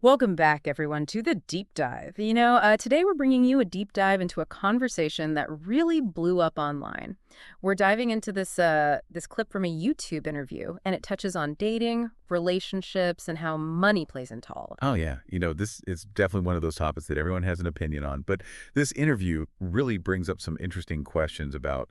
Welcome back, everyone, to the deep dive. Today we're bringing you a deep dive into a conversation that really blew up online. We're diving into this clip from a YouTube interview, and it touches on dating, relationships, and how money plays into all of Oh, yeah. This is definitely one of those topics that everyone has an opinion on. But this interview really brings up some interesting questions about,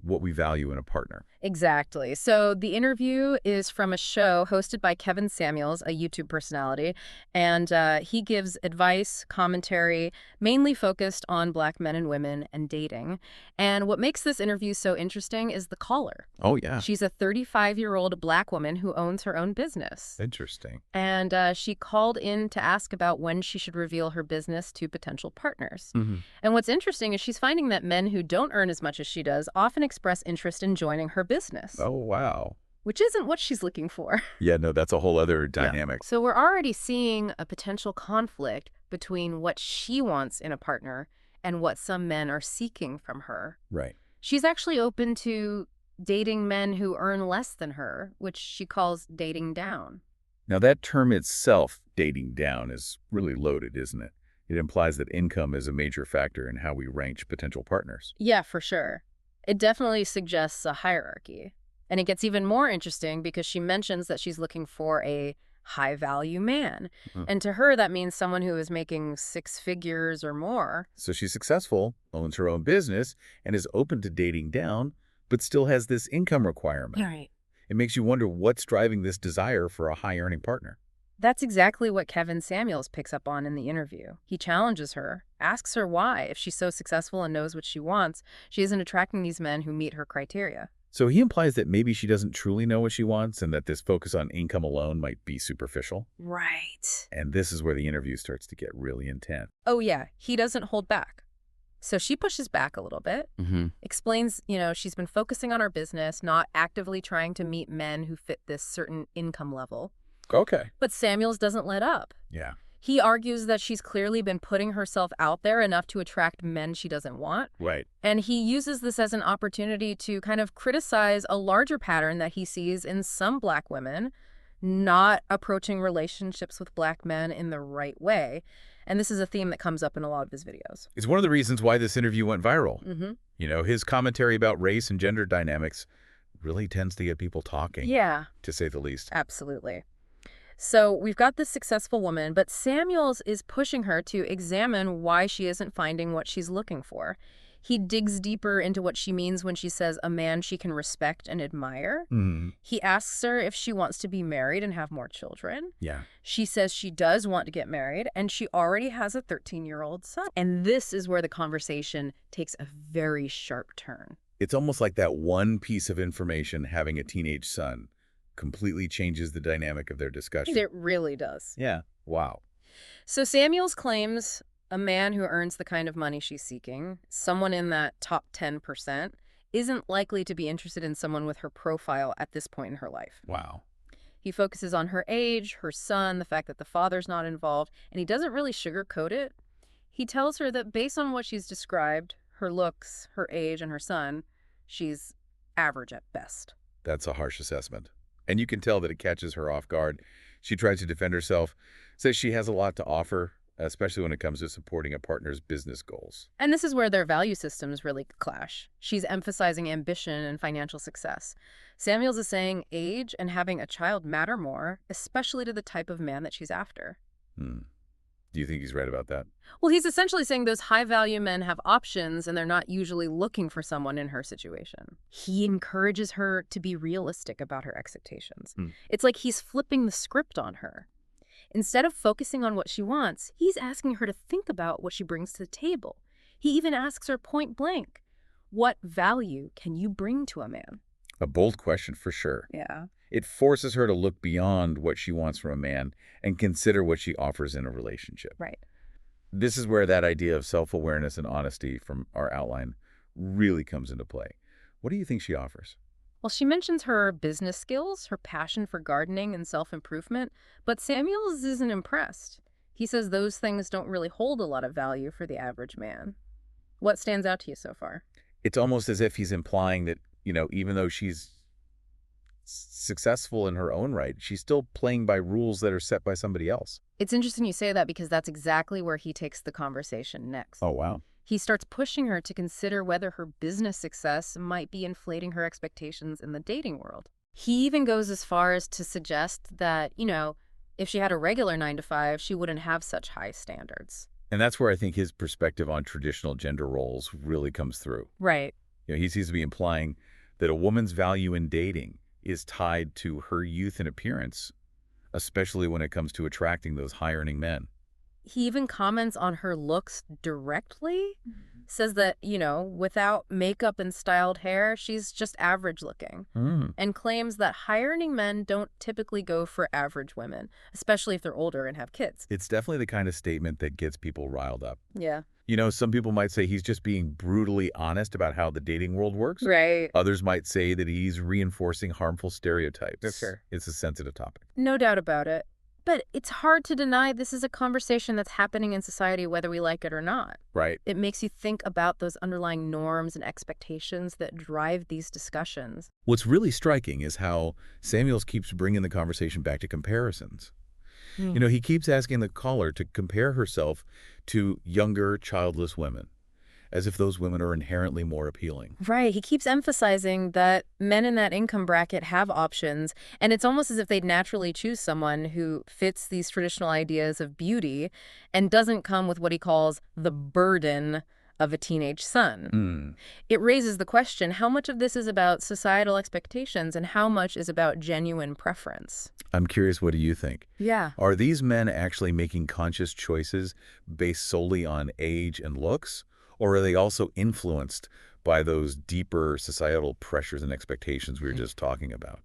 what we value in a partner. Exactly. So the interview is from a show hosted by Kevin Samuels, a YouTube personality, and he gives advice, commentary, mainly focused on Black men and women and dating. And what makes this interview so interesting is the caller. Oh, yeah. She's a 35-year-old Black woman who owns her own business. Interesting. And she called in to ask about when she should reveal her business to potential partners. Hmm. And what's interesting is she's finding that men who don't earn as much as she does often express interest in joining her business, Oh, wow. which isn't what she's looking for. Yeah, no, that's a whole other Yeah. dynamic. So we're already seeing a potential conflict between what she wants in a partner and what some men are seeking from her. Right. She's actually open to dating men who earn less than her, which she calls dating down. Now, that term itself, dating down, is really loaded, isn't it? It implies that income is a major factor in how we rank potential partners. Yeah, for sure. It definitely suggests a hierarchy. And it gets even more interesting because she mentions that she's looking for a high-value man. Mhm. And to her, that means someone who is making six figures or more. So she's successful, owns her own business, and is open to dating down, but still has this income requirement. Right. It makes you wonder what's driving this desire for a high-earning partner. That's exactly what Kevin Samuels picks up on in the interview. He challenges her, asks her why, if she's so successful and knows what she wants, she isn't attracting these men who meet her criteria. So he implies that maybe she doesn't truly know what she wants and that this focus on income alone might be superficial. Right. And this is where the interview starts to get really intense. Oh, yeah, he doesn't hold back. So she pushes back a little bit, Mm-hmm. explains, she's been focusing on her business, not actively trying to meet men who fit this certain income level. Okay. But Samuels doesn't let up. Yeah. He argues that she's clearly been putting herself out there enough to attract men she doesn't want. Right. And he uses this as an opportunity to kind of criticize a larger pattern that he sees in some Black women not approaching relationships with Black men in the right way. And this is a theme that comes up in a lot of his videos. It's one of the reasons why this interview went viral. Mm-hmm. His commentary about race and gender dynamics really tends to get people talking, Yeah, to say the least. absolutely. So we've got this successful woman, but Samuels is pushing her to examine why she isn't finding what she's looking for. He digs deeper into what she means when she says a man she can respect and admire. Mm. He asks her if she wants to be married and have more children. Yeah. She says she does want to get married, and she already has a 13-year-old son. And this is where the conversation takes a very sharp turn. It's almost like that one piece of information, having a teenage son, completely changes the dynamic of their discussion. It really does. Yeah. Wow. So Samuels claims a man who earns the kind of money she's seeking, someone in that top 10%, isn't likely to be interested in someone with her profile at this point in her life. Wow. He focuses on her age, her son, the fact that the father's not involved, and he doesn't really sugarcoat it. He tells her that based on what she's described, her looks, her age, and her son, she's average at best. That's a harsh assessment. And you can tell that it catches her off guard. She tries to defend herself, says she has a lot to offer, especially when it comes to supporting a partner's business goals. And this is where their value systems really clash. She's emphasizing ambition and financial success. Samuels is saying age and having a child matter more, especially to the type of man that she's after. Do you think he's right about that? Well, he's essentially saying those high-value men have options and they're not usually looking for someone in her situation. He encourages her to be realistic about her expectations. It's like he's flipping the script on her. Instead of focusing on what she wants, he's asking her to think about what she brings to the table. He even asks her point blank, what value can you bring to a man? A bold question for sure. Yeah. It forces her to look beyond what she wants from a man and consider what she offers in a relationship. Right. This is where that idea of self-awareness and honesty from our outline really comes into play. What do you think she offers? Well, she mentions her business skills, her passion for gardening and self-improvement, but Samuels isn't impressed. He says those things don't really hold a lot of value for the average man. What stands out to you so far? It's almost as if he's implying that, even though she's successful in her own right, she's still playing by rules that are set by somebody else. It's interesting you say that because that's exactly where he takes the conversation next. Oh, wow. He starts pushing her to consider whether her business success might be inflating her expectations in the dating world. He even goes as far as to suggest that, if she had a regular 9 to 5, she wouldn't have such high standards. And that's where I think his perspective on traditional gender roles really comes through. Right. He seems to be implying that a woman's value in dating is tied to her youth and appearance, especially when it comes to attracting those high-earning men. He even comments on her looks directly, says that, without makeup and styled hair, she's just average looking, and claims that high-earning men don't typically go for average women, especially if they're older and have kids. It's definitely the kind of statement that gets people riled up. Yeah. Some people might say he's just being brutally honest about how the dating world works. Right. Others might say that he's reinforcing harmful stereotypes. Sure. It's a sensitive topic. No doubt about it. But it's hard to deny this is a conversation that's happening in society whether we like it or not. Right. It makes you think about those underlying norms and expectations that drive these discussions. What's really striking is how Samuels keeps bringing the conversation back to comparisons. He keeps asking the caller to compare herself to younger, childless women, as if those women are inherently more appealing. Right. He keeps emphasizing that men in that income bracket have options, and it's almost as if they'd naturally choose someone who fits these traditional ideas of beauty and doesn't come with what he calls the burden of a teenage son. It raises the question, how much of this is about societal expectations and how much is about genuine preference? I'm curious, what do you think? Yeah. Are these men actually making conscious choices based solely on age and looks? Or are they also influenced by those deeper societal pressures and expectations we were just talking about?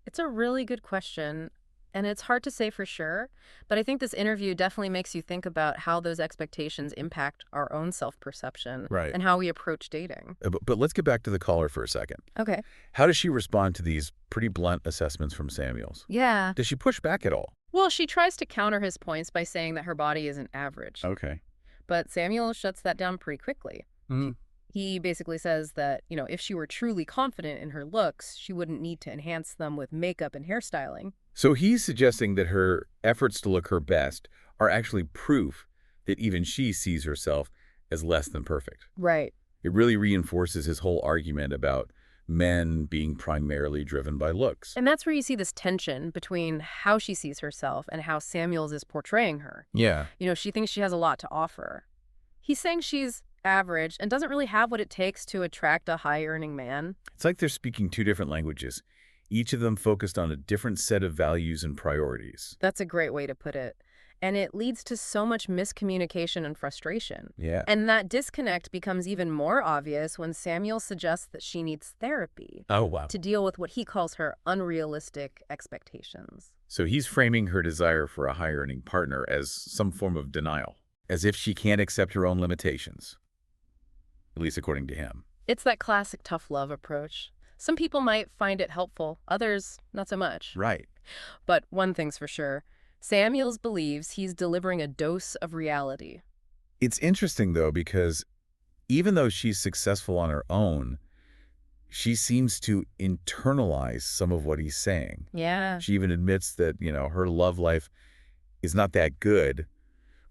It's a really good question, and it's hard to say for sure, but I think this interview definitely makes you think about how those expectations impact our own self-perception and how we approach dating. But let's get back to the caller for a second. Okay. How does she respond to these pretty blunt assessments from Samuels? Yeah. Does she push back at all? Well, she tries to counter his points by saying that her body isn't average. Okay. But Samuel shuts that down pretty quickly. He basically says that, if she were truly confident in her looks, she wouldn't need to enhance them with makeup and hairstyling. So he's suggesting that her efforts to look her best are actually proof that even she sees herself as less than perfect. Right. It really reinforces his whole argument about men being primarily driven by looks. And that's where you see this tension between how she sees herself and how Samuels is portraying her. Yeah. She thinks she has a lot to offer. He's saying she's average and doesn't really have what it takes to attract a high-earning man. It's like they're speaking two different languages, each of them focused on a different set of values and priorities. That's a great way to put it. And it leads to so much miscommunication and frustration. Yeah. And that disconnect becomes even more obvious when Samuel suggests that she needs therapy. Oh, wow. To deal with what he calls her unrealistic expectations. So he's framing her desire for a high-earning partner as some form of denial, as if she can't accept her own limitations, at least according to him. It's that classic tough love approach. Some people might find it helpful, others not so much. Right. But one thing's for sure, Samuels believes he's delivering a dose of reality. It's interesting, though, because even though she's successful on her own, she seems to internalize some of what he's saying. Yeah. She even admits that, her love life is not that good,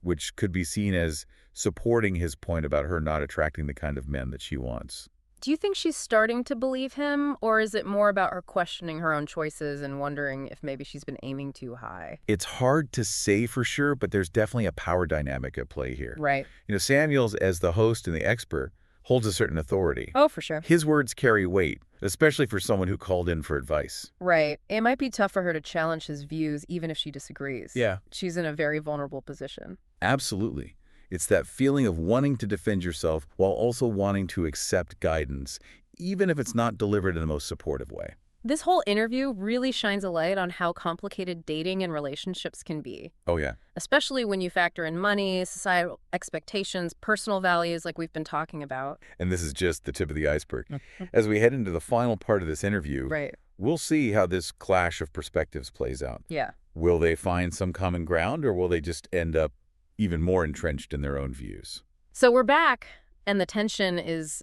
which could be seen as supporting his point about her not attracting the kind of men that she wants. Do you think she's starting to believe him, or is it more about her questioning her own choices and wondering if maybe she's been aiming too high? It's hard to say for sure, but there's definitely a power dynamic at play here. Right. Samuels, as the host and the expert, holds a certain authority. Oh, for sure. His words carry weight, especially for someone who called in for advice. Right. It might be tough for her to challenge his views, even if she disagrees. Yeah. She's in a very vulnerable position. Absolutely. It's that feeling of wanting to defend yourself while also wanting to accept guidance, even if it's not delivered in the most supportive way. This whole interview really shines a light on how complicated dating and relationships can be. Oh, yeah. Especially when you factor in money, societal expectations, personal values like we've been talking about. And this is just the tip of the iceberg. As we head into the final part of this interview, we'll see how this clash of perspectives plays out. Yeah. Will they find some common ground, or will they just end up even more entrenched in their own views? So we're back, and the tension is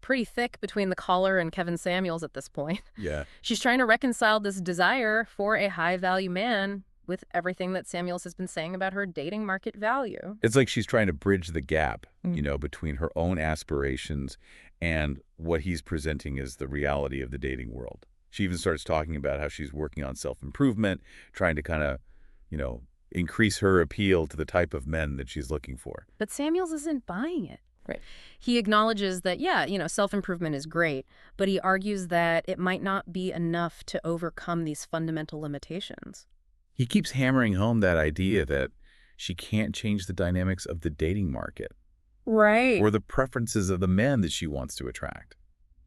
pretty thick between the caller and Kevin Samuels at this point. Yeah. She's trying to reconcile this desire for a high-value man with everything that Samuels has been saying about her dating market value. It's like she's trying to bridge the gap, Mm. between her own aspirations and what he's presenting as the reality of the dating world. She even starts talking about how she's working on self-improvement, trying to kind of, increase her appeal to the type of men that she's looking for. But Samuels isn't buying it. Right. He acknowledges that, yeah, self-improvement is great, but he argues that it might not be enough to overcome these fundamental limitations. He keeps hammering home that idea that she can't change the dynamics of the dating market Right. or the preferences of the men that she wants to attract.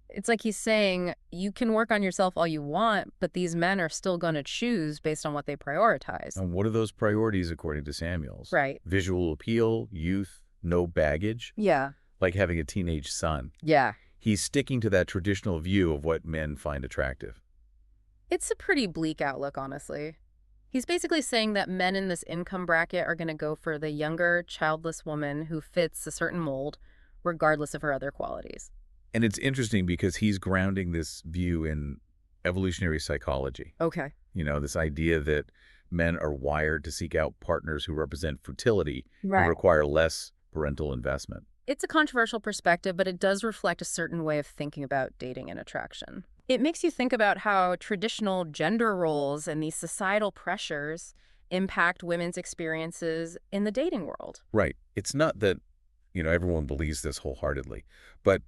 It's like he's saying, you can work on yourself all you want, but these men are still going to choose based on what they prioritize. And what are those priorities according to Samuels? Right. Visual appeal, youth, no baggage, Yeah. like having a teenage son. Yeah. He's sticking to that traditional view of what men find attractive. It's a pretty bleak outlook, honestly. He's basically saying that men in this income bracket are going to go for the younger, childless woman who fits a certain mold, regardless of her other qualities. And it's interesting because he's grounding this view in evolutionary psychology. Okay. This idea that men are wired to seek out partners who represent fertility and Right. require less parental investment. It's a controversial perspective, but it does reflect a certain way of thinking about dating and attraction. It makes you think about how traditional gender roles and these societal pressures impact women's experiences in the dating world. Right. It's not that, everyone believes this wholeheartedly, but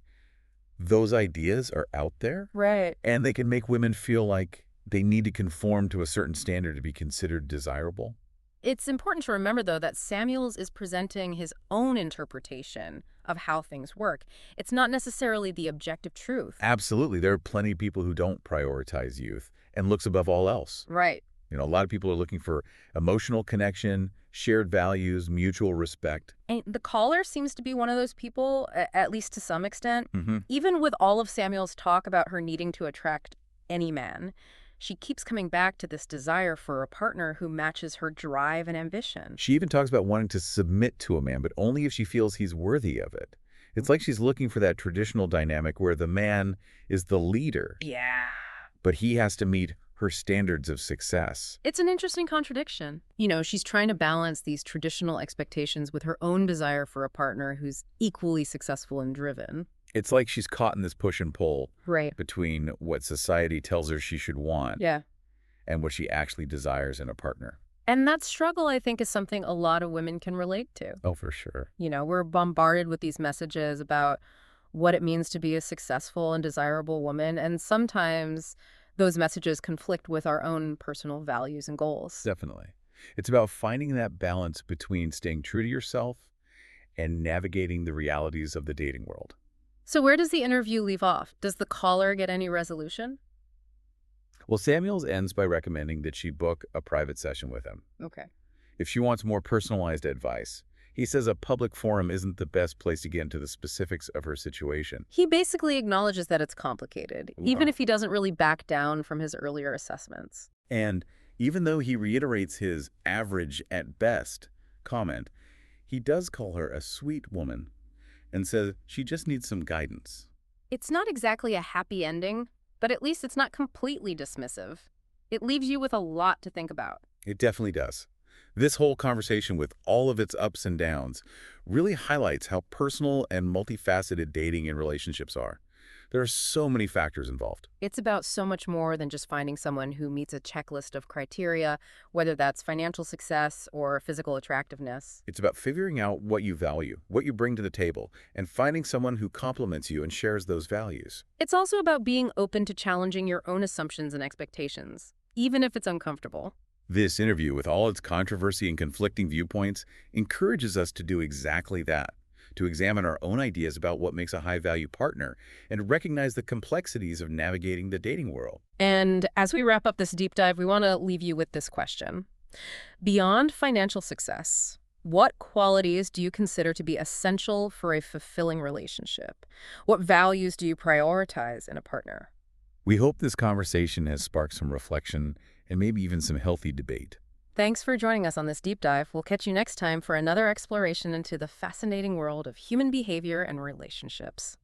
those ideas are out there, Right. and they can make women feel like they need to conform to a certain standard to be considered desirable. It's important to remember, though, that Samuels is presenting his own interpretation of how things work. It's not necessarily the objective truth. Absolutely. There are plenty of people who don't prioritize youth and looks above all else. Right. A lot of people are looking for emotional connection, shared values, mutual respect. And the caller seems to be one of those people, at least to some extent. Mm-hmm. Even with all of Samuel's talk about her needing to attract any man, she keeps coming back to this desire for a partner who matches her drive and ambition. She even talks about wanting to submit to a man, but only if she feels he's worthy of it. It's like she's looking for that traditional dynamic where the man is the leader, Yeah. but he has to meet her standards of success. It's an interesting contradiction. She's trying to balance these traditional expectations with her own desire for a partner who's equally successful and driven. It's like she's caught in this push and pull Right. between what society tells her she should want Yeah. and what she actually desires in a partner. And that struggle, I think, is something a lot of women can relate to. Oh, for sure. We're bombarded with these messages about what it means to be a successful and desirable woman, and sometimes those messages conflict with our own personal values and goals. Definitely. It's about finding that balance between staying true to yourself and navigating the realities of the dating world. So where does the interview leave off? Does the caller get any resolution? Well, Samuels ends by recommending that she book a private session with him. Okay. If she wants more personalized advice, he says a public forum isn't the best place to get into the specifics of her situation. He basically acknowledges that it's complicated, even if he doesn't really back down from his earlier assessments. And even though he reiterates his average at best comment, he does call her a sweet woman and says she just needs some guidance. It's not exactly a happy ending, but at least it's not completely dismissive. It leaves you with a lot to think about. It definitely does. This whole conversation, with all of its ups and downs, really highlights how personal and multifaceted dating and relationships are. There are so many factors involved. It's about so much more than just finding someone who meets a checklist of criteria, whether that's financial success or physical attractiveness. It's about figuring out what you value, what you bring to the table, and finding someone who complements you and shares those values. It's also about being open to challenging your own assumptions and expectations, even if it's uncomfortable. This interview, with all its controversy and conflicting viewpoints, encourages us to do exactly that, to examine our own ideas about what makes a high-value partner and recognize the complexities of navigating the dating world. And as we wrap up this deep dive, we want to leave you with this question. Beyond financial success, what qualities do you consider to be essential for a fulfilling relationship? What values do you prioritize in a partner? We hope this conversation has sparked some reflection and maybe even some healthy debate. Thanks for joining us on this deep dive. We'll catch you next time for another exploration into the fascinating world of human behavior and relationships.